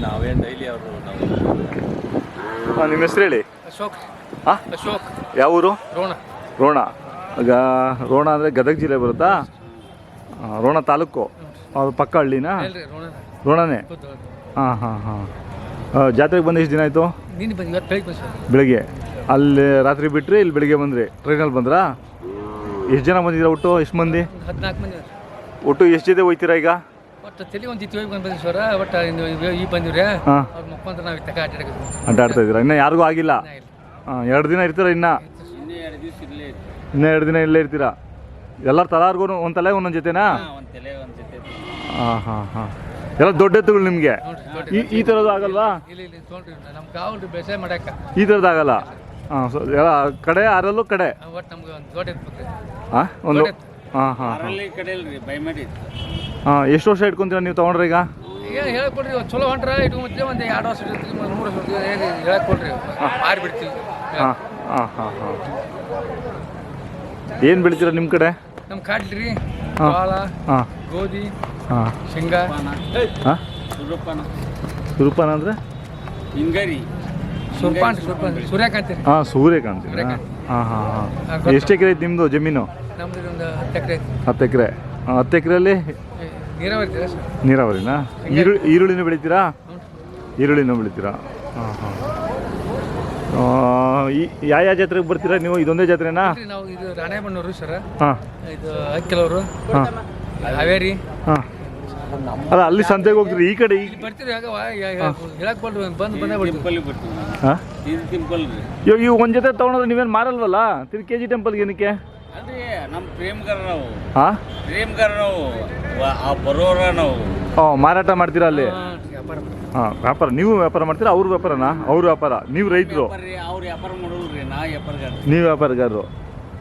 ನಾವೇನು ಡೈಲಿ ಅವರು ನಿಮ್ಮ ಹೆಸರು ಹೇಳಿ. ಅಶೋಕ್. ಹಾಂ, ಅಶೋಕ್. ಯಾವ ಊರು? ರೋಣ. ರೋಣ. ಈಗ ರೋಣ ಅಂದರೆ ಗದಗ ಜಿಲ್ಲೆ ಬರುತ್ತಾ? ರೋಣ ತಾಲೂಕು. ಅದು ಪಕ್ಕ ಹಳ್ಳಿನಾ? ರೋಣನೇ. ಹಾಂ ಹಾಂ ಹಾಂ. ಜಾತ್ರೆಗೆ ಬಂದು ಎಷ್ಟು ದಿನ ಆಯಿತು? ನೀನು ಬಂದು ಇವತ್ತು ಬೆಳಿಗ್ಗೆ ಬಂದು ಸರ್. ಬೆಳಿಗ್ಗೆ ಅಲ್ಲಿ ರಾತ್ರಿ ಬಿಟ್ಟರೆ ಇಲ್ಲಿ ಬೆಳಿಗ್ಗೆ ಬಂದ್ರಿ? ಟ್ರೈನಲ್ಲಿ ಬಂದ್ರಾ? ಎಷ್ಟು ಜನ ಬಂದಿದ್ದೀರಾ ಒಟ್ಟು? ಎಷ್ಟು ಮಂದಿ? 14 ಮಂದಿ. ಒಟ್ಟು ಎಷ್ಟು ಜೊತೆ ಹೋಗ್ತೀರಾ ಈಗ? ಒಟ್ಟು ತಲೆ ಒಂದು ಜೊತೆ ಹೋಗಿ ಬಂದು ಸರ್. ಒಟ್ಟು ಈಗ ಬಂದಿವ್ರಿ. ಹಾಂ, ಅವ್ರು ಮುಖಾಂತರ ನಾವು ತಗ ಅಡ್ಡಾಡ್ತಾ ಇದ್ದೀರಾ? ಇನ್ನೂ ಯಾರಿಗೂ ಆಗಿಲ್ಲ? ಹಾಂ, 2 ದಿನ ಇರ್ತೀರಾ ಇನ್ನೂ? ಇನ್ನೂ 2 ದಿನ ಇಲ್ಲೇ ಇರ್ತೀರಾ? ಎಲ್ಲರೂ ತಲಾರ್ಗೂ ಒಂದು ತಲೆ ಒಂದೊಂದು ಜೊತೆನಾ? ಹಾಂ ಹಾಂ ಹಾಂ. ಎಲ್ಲ ದೊಡ್ಡ ಎತ್ತುಗಳು ನಿಮಗೆ? ಈ ಥರದ್ದು ಆಗಲ್ವಾ? ಇಲ್ಲಿ ತೊಗೊಂಡ್ರಿ ನಮ್ಮ ಕಾವಲ್ರಿ ಬೇಸಾಯ ಮಾಡಕ್ಕೆ. ಈ ಥರದ್ದು ಆಗಲ್ಲ? ಹಾಂ, ಎಲ್ಲ ಕಡೆ ಆರಲ್ಲೂ ಕಡೆ? ಒಟ್ಟು ನಮ್ಗೆ ಒಂದು ದೊಡ್ಡ ಎತ್ತು. ಹಾಂ, ಒಂದು. ಹಾಂ ಹಾಂ ಹಾಂ. ಎಷ್ಟು ವರ್ಷ ಇಟ್ಕೊಂತೀರ ನೀವು ತೊಗೊಂಡ್ರೆ ಈಗ? ಈಗ ಹೇಳ್ಕೊಡ್ರಿ ಒಂದು ಚಲೋ ಹೊಂಟ್ರ ಇಟ್ಕೊಂಡ್ರೆ ಒಂದು 2 ವರ್ಷ ಇರ್ತೀವಿ, 3 ವರ್ಷ ಇರ್ತೀವಿ. ಹೇಳ್ಕೊಡ್ರಿ ಮಾರಿಬಿಡ್ತೀವಿ. ಹಾಂ ಹಾಂ ಹಾಂ ಹಾಂ. ಏನು ಬೆಳಿತೀರ ನಿಮ್ಮ ಕಡೆ? ನಮ್ಮ ಕಾಡ್ಲಿ ಹಾಂ. ಜೋಳ, ಹಾಂ, ಗೋಧಿ, ಹಾಂ. ಶೇಂಗಾ. ಹಾಂ, ಸುರಪಾನ ಅಂದರೆ? ಸೂರ್ಯಕಾಂತಿ. ಹಾಂ, ಸೂರ್ಯಕಾಂತಿ. ಹಾಂ ಹಾಂ ಹಾಂ. ಎಷ್ಟು ಎಕರೆ ಐತೆ ನಿಮ್ಮದು ಜಮೀನು? ನಮ್ದು ಒಂದು 10 ಎಕರೆ. 10 ಎಕರೆ. 10 ಎಕರೆಯಲ್ಲಿ ನೀರಾವರಿ ಇದೆ ಸರ್. ನೀರಾವರಿನಾ? ಈರುಳ್ಳಿನೂ ಬೆಳಿತೀರಾ? ಈರುಳ್ಳಿನೂ ಬೆಳಿತೀರಾ? ಹಾಂ ಹಾಂ. ಯಾವ ಜಾತ್ರೆಗೆ ಬರ್ತೀರಾ ನೀವು? ಇದೊಂದೇ ಜಾತ್ರೆನಾ? ನಾವು ಇದು ರಾಣೆಬೆನ್ನೂರು ಸರ್. ಹಾಂ. ಇದು ಅಕ್ಕಿಲವರು. ಹಾಂ, ಹಾವೇರಿ. ಹಾಂ. ಅಲ್ಲ, ಅಲ್ಲಿ ಸಂತೆಗೆ ಹೋಗ್ತೀರಿ? ಈ ಕಡೆ ಇಲ್ಲಿ ಬರ್ತೀರಿ ಆಗ ಹೇಳಕ್ ಬಂದು ಬಂದೇ ಬರ್ತೀವಿ. ಹಾಂ. ಇವಾಗ ಇವು ಒಂದು ಜೊತೆ ತೊಗೊಂಡ್ರೆ ನೀವೇನು ಮಾರಲ್ವಲ್ಲ? ತಿರ್ಗಿ KG ಟೆಂಪಲ್ಗೆ ಏನಕ್ಕೆ? ಅಲ್ರಿ ನಮ್ಮ ಪ್ರೇಮ್ಗಾರ ನಾವು. ಹಾಂ, ಪ್ರೇಮ್ಗಾರ ನಾವು ಬರೋರ ನಾವು. ಮಾರಾಟ ಮಾಡ್ತೀರಾ ಅಲ್ಲಿ? ವ್ಯಾಪಾರ. ಹಾಂ, ವ್ಯಾಪಾರ. ನೀವು ವ್ಯಾಪಾರ ಮಾಡ್ತೀರಾ? ಅವ್ರ ವ್ಯಾಪಾರನಾ? ಅವ್ರ ವ್ಯಾಪಾರ. ನೀವು ರೈತರು? ಅವ್ರು ವ್ಯಾಪಾರ ಮಾಡೋಲ್ರಿ, ನಾ ವ್ಯಾಪಾರಗಾರ. ನೀವು ವ್ಯಾಪಾರಗಾರರು.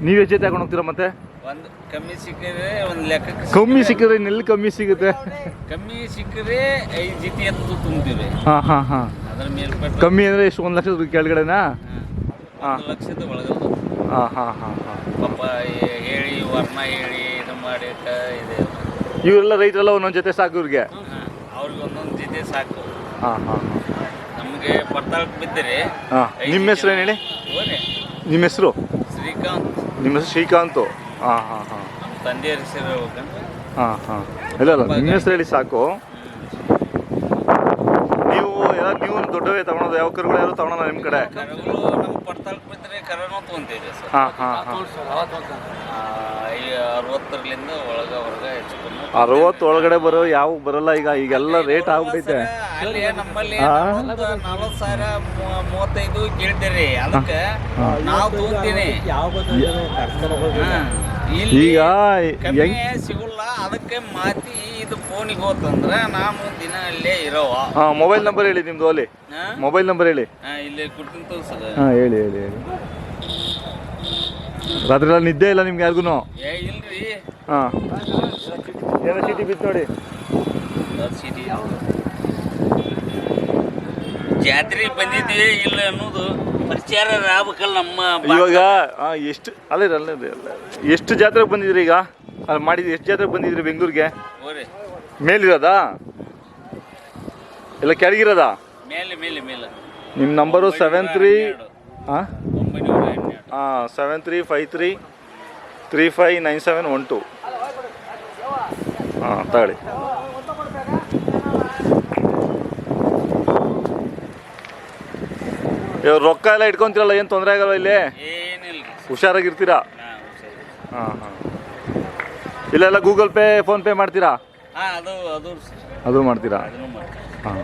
ನೀವು ಎಷ್ಟು ಜೊತೆ ಹಾಕೊಂಡು ಹೋಗ್ತೀರಾ ಮತ್ತೆ? ಒಂದು ಕಮ್ಮಿ ಸಿಕ್ಕಿದ್ರೆ ಒಂದು ಲೆಕ್ಕಕ್ಕೆ ಕಮ್ಮಿ ಸಿಕ್ಕಿದ್ರೆ ಇನ್ನೆಲ್ಲಿ ಕಮ್ಮಿ ಸಿಗುತ್ತೆ? ಕಮ್ಮಿ ಸಿಕ್ಕಿದ್ರೆ 5 ಜೊತೆ ಎತ್ತು ತುಂಬ್ತೀವಿ. ಹಾಂ ಹಾಂ ಹಾಂ. ಅದ್ರ ಮೇಲ್ಪಟ್ಟು ಕಮ್ಮಿ ಅಂದರೆ ಎಷ್ಟು? 1 ಲಕ್ಷದ ಕೆಳಗಡೆನಾ? 1 ಲಕ್ಷದ ಒಳಗಲ್ಲ. ಹಾಂ ಹಾಂ ಹಾಂ ಹಾಂ. ಪಾಪ ಹೇಳಿ ವರ್ಣ ಹೇಳಿ ಇದು ಮಾಡಿ ಇದೆ. ಇವರೆಲ್ಲ ರೈತರೆಲ್ಲ ಒಂದೊಂದು ಜೊತೆ ಸಾಕು ಇವ್ರಿಗೆ? ಅವ್ರಿಗೆ ಒಂದೊಂದು ಜೊತೆ ಸಾಕು. ಹಾಂ ಹಾಂ ಹಾಂ. ನಮಗೆ ಬರ್ತಾಳಕ್ಕೆ ಬಿದ್ದರೆ. ಹಾಂ. ನಿಮ್ಮ ಹೆಸ್ರು ಏನು ಹೇಳಿ? ಹೋರಿ ನಿಮ್ಮ ಹೆಸರು? ಶ್ರೀಕಾಂತ್. ನಿಮ್ಮ ಹೆಸರು ಶ್ರೀಕಾಂತು? ಹಾಂ ಹಾಂ ಹಾಂ. ನಮ್ಮ ತಂದೆಯವ್ರ ಹೆಸರು ಹೇಳ್ಬೇಕಂತ. ಹಾಂ ಹಾಂ. ಇಲ್ಲ ಇಲ್ಲ, ನಿಮ್ಮ ಹೆಸರು ಹೇಳಿ ಸಾಕು. ನೀವು ದೊಡ್ಡವೇ ತಗೊಳೋದು? ಯಾವ ಕರುಗಳು ಯಾರು ತಗೊಳೋಣ ನಿಮ್ಮ ಕಡೆ? ಕರುಗಳು ನಮ್ಗೆ ಬರ್ತಾಳಕ್ಕೆ ಬಿದ್ದರೆ ಕರುನೂ ತೊಗೊಂತೀವಿ ಸರ್. ಹಾಂ ಹಾಂ ಹಾಂ. 60ರಿಂದ ಒಳಗೆ ಹೊರಗೆ ಹೆಚ್ಚು 60 ಒಳಗಡೆ ಬರೋ ಯಾವ ಬರಲ್ಲ ಈಗೆಲ್ಲ ರೇಟ್ ಆಗ್ಬಿಟ್ಟೈತೆ. ಅಲ್ಲಿ ನಮ್ಮಲ್ಲಿ 40,000 35 ಕೇಳ್ತೀರಿ. ಅದಕ್ಕೆ ನಾವು ತೊಗೊಂತೀನಿ. ಈಗ ಕಮ್ಮಿ ಸಿಗಲ್ಲ. ಅದಕ್ಕೆ ಮಾತಿ ಇದು ಫೋನಿಗೆ ಹೋತಂದ್ರೆ ನಾನು ದಿನ ಅಲ್ಲೇ ಇರೋವ. ಹಾಂ, ಮೊಬೈಲ್ ನಂಬರ್ ಹೇಳಿ ನಿಮ್ಮದು ಅಲ್ಲಿ. ಮೊಬೈಲ್ ನಂಬರ್ ಹೇಳಿ. ಇಲ್ಲಿ ಕೊಡ್ತೀನಿ ತೋರ್ಸದ. ಹಾಂ, ಹೇಳಿ ಹೇಳಿ ಹೇಳಿ. ರಾತ್ರಿ ಎಲ್ಲ ನಿದ್ದೆ ಇಲ್ಲ ನಿಮ್ಗೆ ಯಾರಿಗೂ? ಇಲ್ರಿ. ಹಾಂ, ಏನೋ ಚೀಟಿ ಬಿತ್ತು ನೋಡಿ. ಸಿಟಿ ಜಾತ್ರೆ ಬಂದಿದ್ವಿ ಇಲ್ಲ ಅನ್ನೋದು ಪರಿಚಾರ ಆಗ್ಬೇಕಲ್ಲ ನಮ್ಮ. ಇವಾಗ ಎಷ್ಟು ಅಲ್ಲೇ ಎಷ್ಟು ಜಾತ್ರೆಗೆ ಬಂದಿದ್ರಿ ಈಗ? ಅಲ್ಲಿ ಮಾಡಿದ್ರಿ? ಎಷ್ಟು ಜಾತ್ರೆಗೆ ಬಂದಿದ್ರಿ ಬೆಂಗಳೂರಿಗೆ? ಮೇಲಿರೋದಾ ಇಲ್ಲ ಕೆಳಗಿರೋದಾ? ಮೇಲೆ ಮೇಲೆ ಮೇಲೆ. ನಿಮ್ಮ ನಂಬರು 73 ಹಾಂ 912. ಹಾಂ 7353359712. ಹಾಂ, ತಗೊಳ್ಳಿ. ಇವಾಗ ರೊಕ್ಕ ಎಲ್ಲ ಇಟ್ಕೊಂತೀರಲ್ಲ, ಏನು ತೊಂದರೆ ಆಗಲ್ಲ ಇಲ್ಲಿ? ಏನಿಲ್ಲ, ಹುಷಾರಾಗಿರ್ತೀರಾ? ಹಾಂ ಹಾಂ. ಇಲ್ಲೆಲ್ಲ ಗೂಗಲ್ ಪೇ ಫೋನ್ಪೇ ಮಾಡ್ತೀರಾ? ಅದು ಅದು ಮಾಡ್ತೀರಾ? ಅದನ್ನು ಮಾಡ್ತೀವಿ. ಹಾಂ.